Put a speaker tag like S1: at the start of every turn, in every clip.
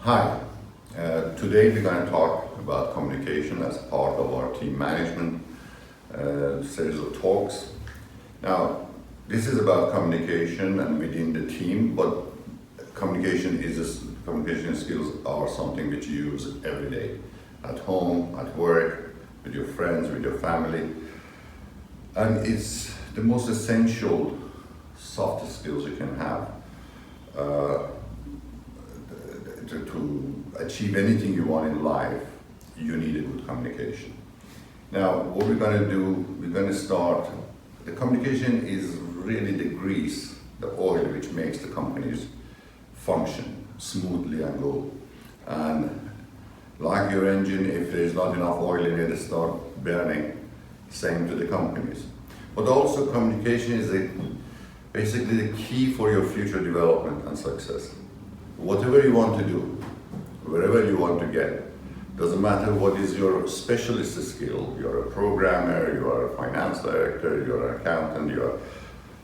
S1: Hi, today we're going to talk about communication as part of our team management series of talks. Now, this is about communication and within the team, but communication skills are something which you use every day, at home, at work, with your friends, with your family, and it's the most essential soft skills you can have. To achieve anything you want in life, you need a good communication. Now, what we're going to do, we're going to start, the communication is really the grease, the oil which makes the companies function smoothly and go. And like your engine, if there's not enough oil in it, it starts burning. Same to the companies. But also communication is basically the key for your future development and success. Whatever you want to do, wherever you want to get, doesn't matter what is your specialist skill. You're a programmer, you are a finance director, you're an accountant, you're a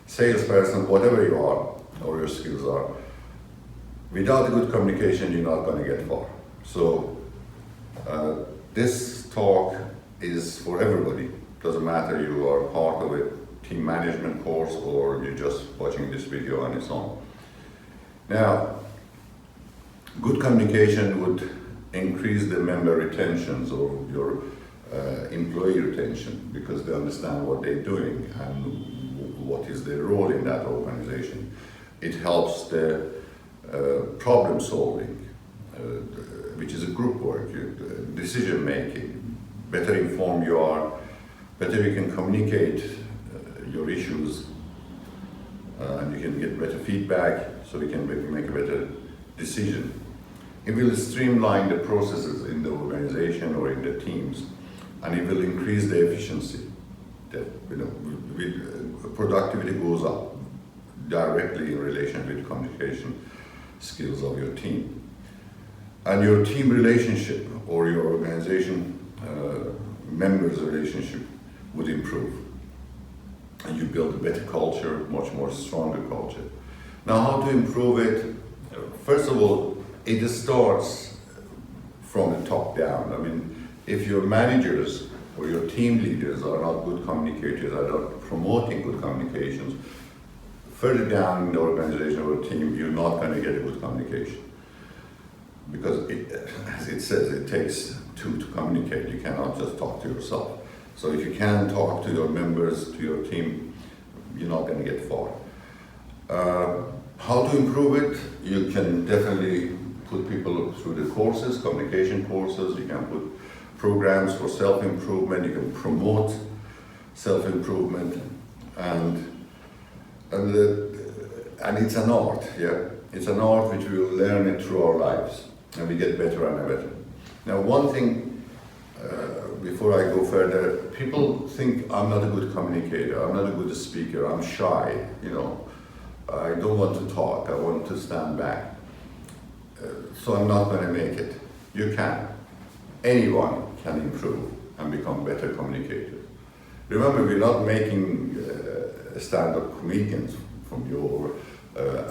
S1: salesperson, whatever you are, or your skills are. Without a good communication, you're not going to get far. So this talk is for everybody. Doesn't matter you are part of a team management course or you're just watching this video on its own. Now, good communication would increase the member retentions or your employee retention because they understand what they're doing and what is their role in that organization. It helps the problem solving, which is a group work, decision making. Better informed you are, better you can communicate your issues, and you can get better feedback so you can make a better decision. It will streamline the processes in the organization or in the teams, and it will increase the efficiency. Productivity goes up directly in relation with communication skills of your team. And your team relationship or your organization members' relationship would improve. And you build a better culture, much more stronger culture. Now, how to improve it? First of all, it starts from the top down. I mean, if your managers or your team leaders are not good communicators, are not promoting good communications, further down in the organization or team, you're not going to get a good communication. Because as it says, it takes two to communicate. You cannot just talk to yourself. So if you can talk to your members, to your team, you're not going to get far. How to improve it? You can definitely put people through the courses, communication courses. You can put programs for self-improvement. You can promote self-improvement, and it's an art. Yeah, it's an art which we will learn it through our lives, and we get better and better. Now, one thing before I go further, people think I'm not a good communicator. I'm not a good speaker. I'm shy. I don't want to talk, I want to stand back. So I'm not going to make it. You can. Anyone can improve and become better communicators. Remember, we're not making stand-up comedians from your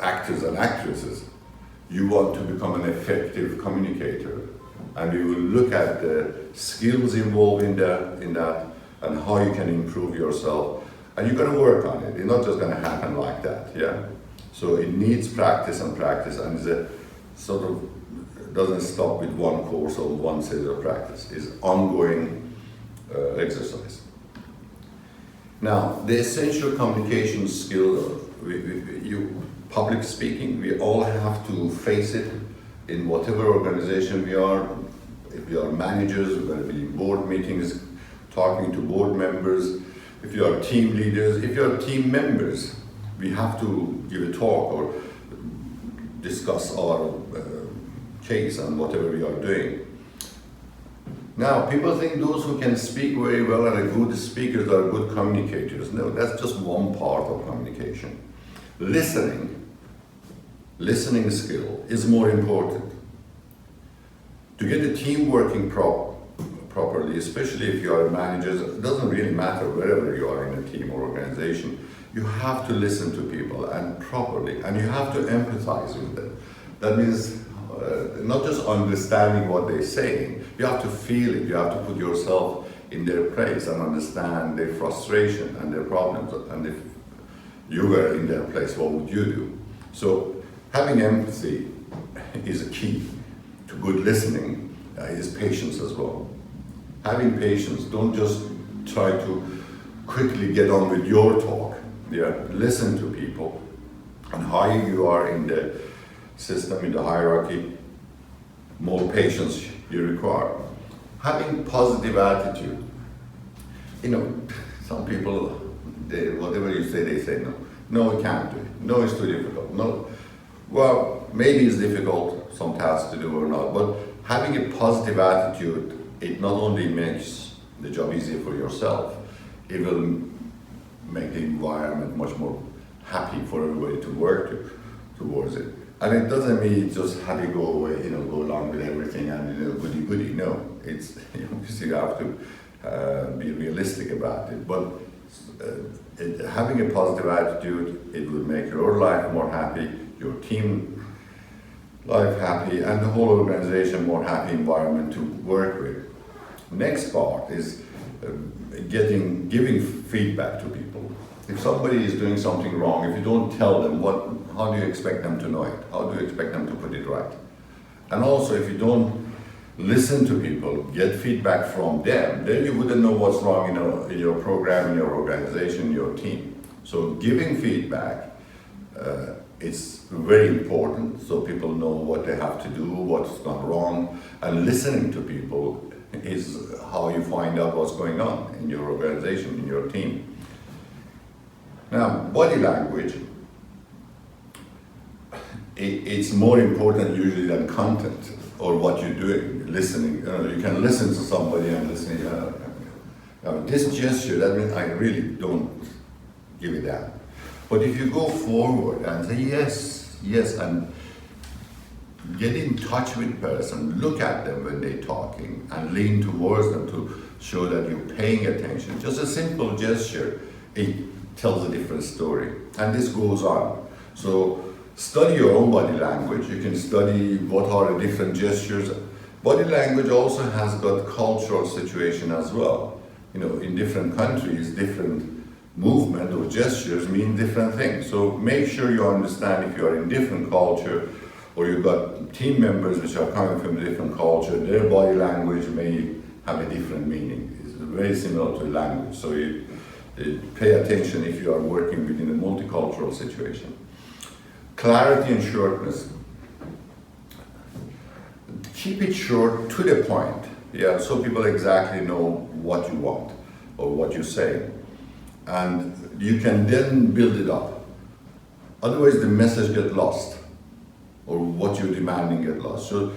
S1: actors and actresses. You want to become an effective communicator. And we will look at the skills involved in that and how you can improve yourself. And you're going to work on it. It's not just going to happen like that, yeah? So it needs practice, and it's a sort of doesn't stop with one course or one set of practice. It's ongoing exercise. Now, the essential communication skills, public speaking, we all have to face it in whatever organization we are. If we are managers, we're going to be in board meetings, talking to board members. If you are team leaders, if you are team members, we have to give a talk or discuss our case and whatever we are doing. Now, people think those who can speak very well and are good speakers are good communicators. No, that's just one part of communication. Listening skill is more important. To get the team working properly, especially if you are a manager, it doesn't really matter wherever you are in a team or organization, you have to listen to people and properly, and you have to empathize with them. That means not just understanding what they're saying, you have to feel it, you have to put yourself in their place and understand their frustration and their problems, and if you were in their place, what would you do? So having empathy is a key to good listening, is patience as well. Having patience, don't just try to quickly get on with your talk. Yeah, listen to people, and higher you are in the system, in the hierarchy, more patience you require. Having positive attitude. You know, some people, whatever you say, they say no. No, we can't do it. No, it's too difficult. No, well, maybe it's difficult, some tasks to do or not, but having a positive attitude, it not only makes the job easier for yourself, it will make the environment much more happy for everybody to work towards it. And it doesn't mean just happy go away, you know, go along with everything and, you know, goody goody. No, it's, you have to be realistic about it. But having a positive attitude, it will make your life more happy, your team life happy, and the whole organization more happy environment to work with. Next part is giving feedback to people. If somebody is doing something wrong, if you don't tell them, how do you expect them to know it? How do you expect them to put it right? And also, if you don't listen to people, get feedback from them, then you wouldn't know what's wrong in your program, in your organization, your team. So giving feedback is very important, so people know what they have to do, what's gone wrong, and listening to people is how you find out what's going on in your organization, in your team. Now, body language, it's more important usually than content or what you're doing, listening. You can listen to somebody and listen, this gesture, that means I really don't give it that. But if you go forward and say yes, yes, and get in touch with the person, look at them when they're talking and lean towards them to show that you're paying attention. Just a simple gesture, it tells a different story. And this goes on. So study your own body language. You can study what are the different gestures. Body language also has got cultural situation as well. You know, in different countries, different movement or gestures mean different things. So make sure you understand if you are in different culture or you've got team members which are coming from a different culture, their body language may have a different meaning. It's very similar to language. So you pay attention if you are working within a multicultural situation. Clarity and shortness. Keep it short to the point, yeah, so people exactly know what you want or what you say. And you can then build it up. Otherwise the message gets lost or what you're demanding gets lost. So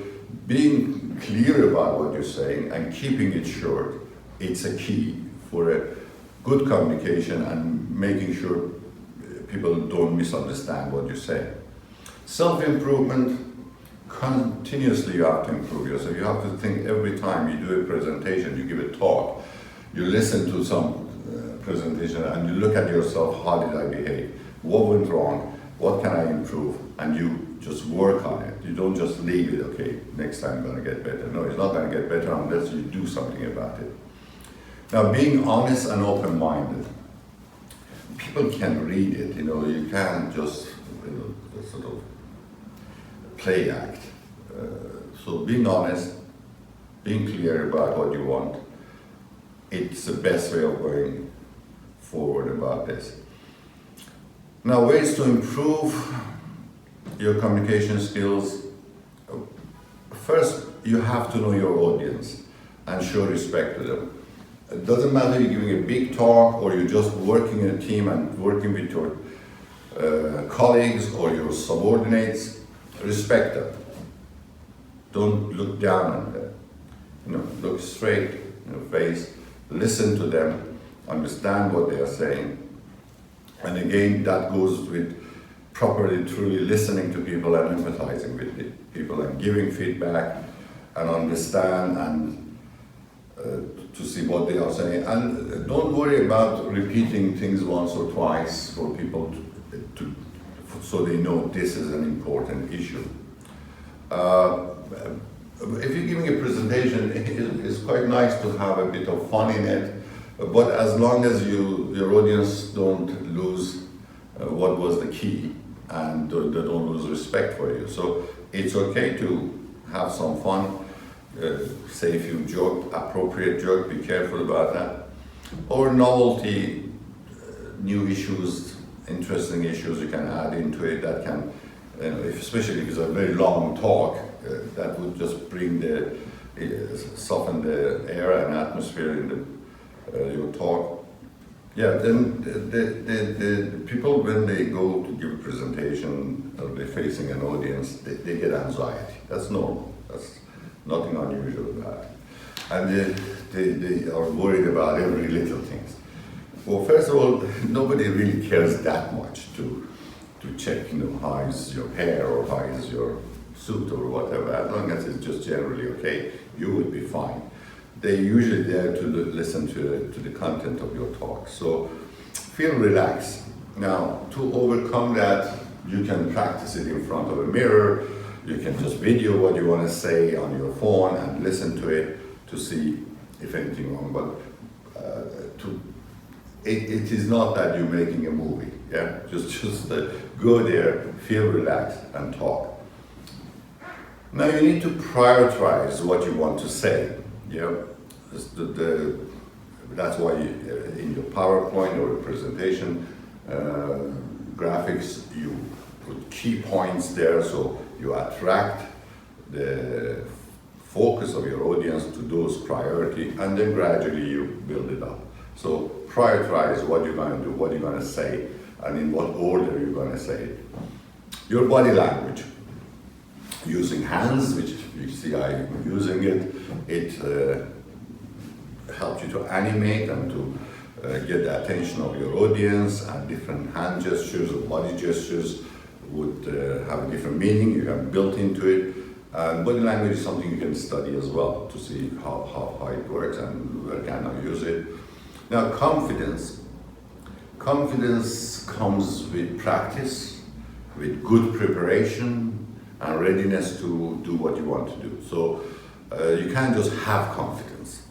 S1: being clear about what you're saying and keeping it short, it's a key for a good communication and making sure people don't misunderstand what you say. Self-improvement, continuously you have to improve yourself. You have to think every time you do a presentation, you give a talk, you listen to some presentation and you look at yourself, how did I behave? What went wrong? What can I improve? And you just work on it. You don't just leave it, okay, next time I'm gonna get better. No, it's not gonna get better unless you do something about it. Now, being honest and open-minded. People can read it, you know, you can't just, sort of play act. So being honest, being clear about what you want, it's the best way of going forward about this. Now, ways to improve your communication skills. First, you have to know your audience and show respect to them. It doesn't matter if you're giving a big talk or you're just working in a team and working with your colleagues or your subordinates, respect them. Don't look down on them. You know, look straight in the face, listen to them, understand what they are saying. And again, that goes with properly, truly listening to people and empathizing with people and giving feedback and understand and to see what they are saying. And don't worry about repeating things once or twice for people so they know this is an important issue. If you're giving a presentation, it's quite nice to have a bit of fun in it, but as long as your audience don't lose what was the key and they don't lose respect for you. So it's okay to have some fun, say a few joke, appropriate joke, be careful about that. Or novelty, new issues, interesting issues you can add into it that can, especially if it's a very long talk, that would just bring soften the air and atmosphere in your talk. Yeah, then the people, when they go to give a presentation or they're facing an audience, they get anxiety. That's normal. That's nothing unusual about it. And they are worried about every little thing. Well, first of all, nobody really cares that much to check, how is your hair or how is your suit or whatever. As long as it's just generally okay, you will be fine. They're usually there to listen to the content of your talk. So feel relaxed. Now, to overcome that, you can practice it in front of a mirror. You can just video what you want to say on your phone and listen to it to see if anything wrong. But it is not that you're making a movie. Yeah, just go there, feel relaxed, and talk. Now you need to prioritize what you want to say. Yeah, that's why in your PowerPoint or presentation graphics, you put key points there so you attract the focus of your audience to those priority, and then gradually you build it up. So prioritize what you're going to do, what you're going to say, and in what order you're going to say it. Your body language, using hands, which you see I'm using it helps you to animate and to get the attention of your audience, and different hand gestures or body gestures would have a different meaning. You have built into it. And body language is something you can study as well to see how it works and where can I use it. Now, confidence. Confidence comes with practice, with good preparation, and readiness to do what you want to do. So you can't just have confidence.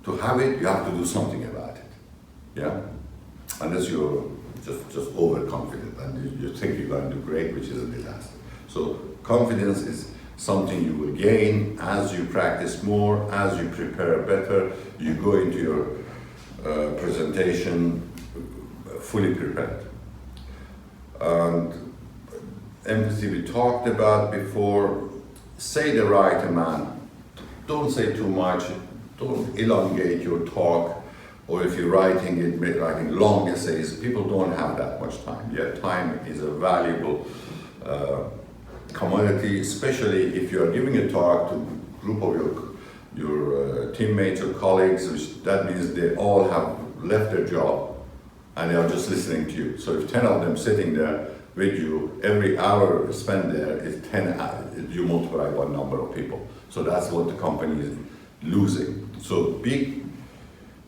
S1: To have it, you have to do something about it. Yeah? Unless you're just overconfident and you think you're going to do great, which is a disaster. So confidence is something you will gain as you practice more, as you prepare better, you go into your presentation fully prepared. And empathy we talked about before. Say the right amount. Don't say too much. Don't elongate your talk. Or if you're writing long essays, people don't have that much time. Yet time is a valuable commodity, especially if you are giving a talk to a group of your teammates or colleagues, which that means they all have left their job and they are just listening to you. So if 10 of them sitting there with you, every hour spent there is 10 hours, you multiply by number of people. So that's what the company is losing. So be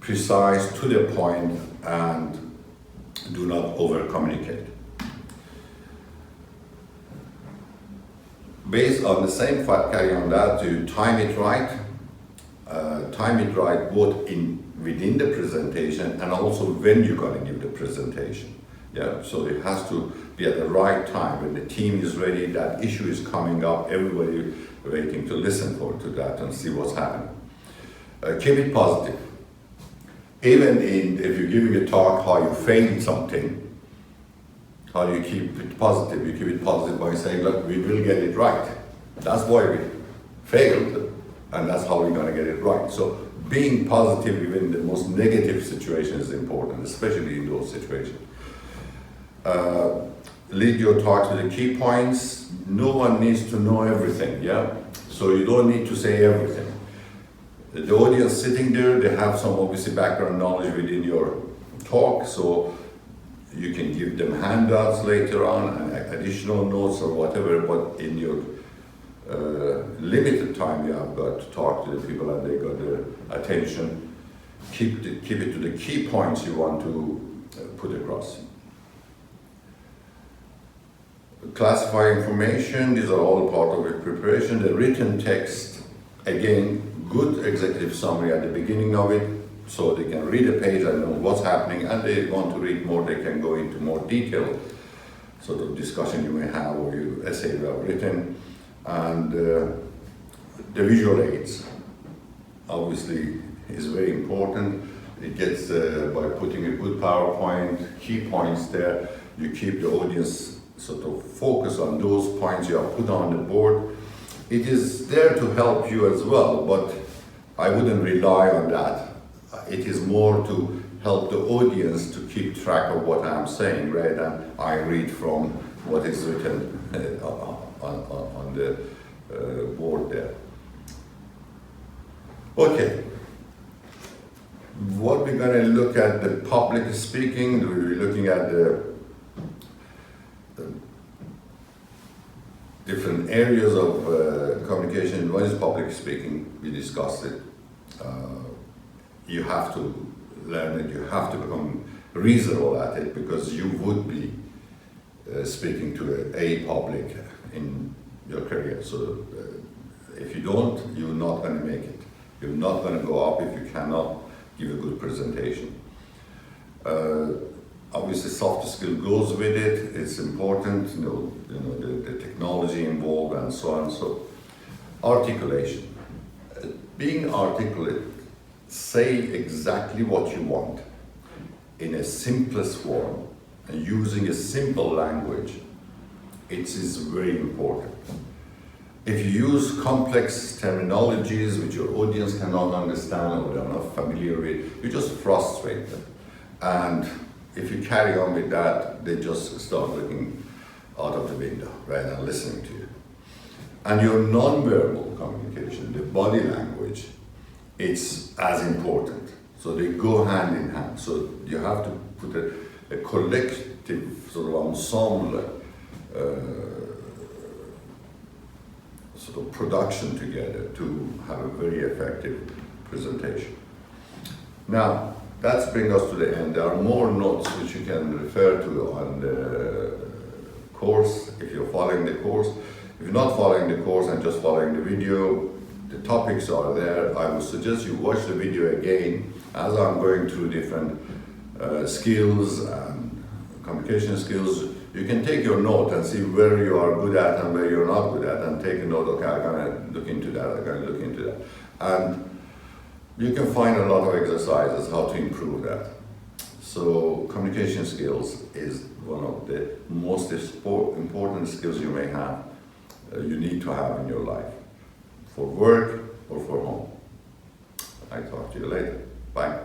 S1: precise, to the point, and do not over-communicate. Based on the same fact, carry on that, to time it right both within the presentation and also when you're going to give the presentation. Yeah, so it has to be at the right time when the team is ready, that issue is coming up, everybody waiting to listen to that and see what's happening. Keep it positive. Even if you're giving a talk how you failed something, how do you keep it positive? You keep it positive by saying, look, we will get it right. That's why we failed, and that's how we're going to get it right. So being positive even in the most negative situation is important, especially in those situations. Lead your talk to the key points. No one needs to know everything, yeah? So you don't need to say everything. The audience sitting there, they have some obviously background knowledge within your talk, so you can give them handouts later on and additional notes or whatever, but in your limited time you have got to talk to the people and they got their attention. Keep it to the key points you want to put across. Classify information, these are all part of the preparation. The written text, again, good executive summary at the beginning of it, so they can read a page and know what's happening, and they want to read more, they can go into more detail, sort of discussion you may have or your essay you have written. And the visual aids, obviously, is very important. It gets, by putting a good PowerPoint, key points there, you keep the audience sort of focus on those points you have put on the board. It is there to help you as well, but I wouldn't rely on that. It is more to help the audience to keep track of what I'm saying, rather than I read from what is written on the board there. Okay. What we're going to look at, the public speaking, we're looking at the different areas of communication. One is public speaking, we discussed it. You have to learn it, you have to become reasonable at it, because you would be speaking to a public in your career. So if you don't, you're not going to make it. You're not going to go up if you cannot give a good presentation. Obviously, soft skill goes with it. It's important, the technology involved and so on. So, articulation. Being articulate, say exactly what you want in a simplest form and using a simple language. It is very important. If you use complex terminologies which your audience cannot understand or they're not familiar with, you just frustrate them. And if you carry on with that, they just start looking out of the window rather than listening to you. And your non-verbal communication, the body language, it's as important. So they go hand in hand. So you have to put a collective sort of ensemble sort of production together to have a very effective presentation. Now, that brings us to the end. There are more notes which you can refer to on the course if you're following the course. If you're not following the course and just following the video, the topics are there. I would suggest you watch the video again as I'm going through different skills and communication skills. You can take your note and see where you are good at and where you're not good at, and take a note, okay, I'm going to look into that, I'm going to look into that. And you can find a lot of exercises how to improve that. So communication skills is one of the most important skills you may have, you need to have in your life, for work or for home. I'll talk to you later. Bye.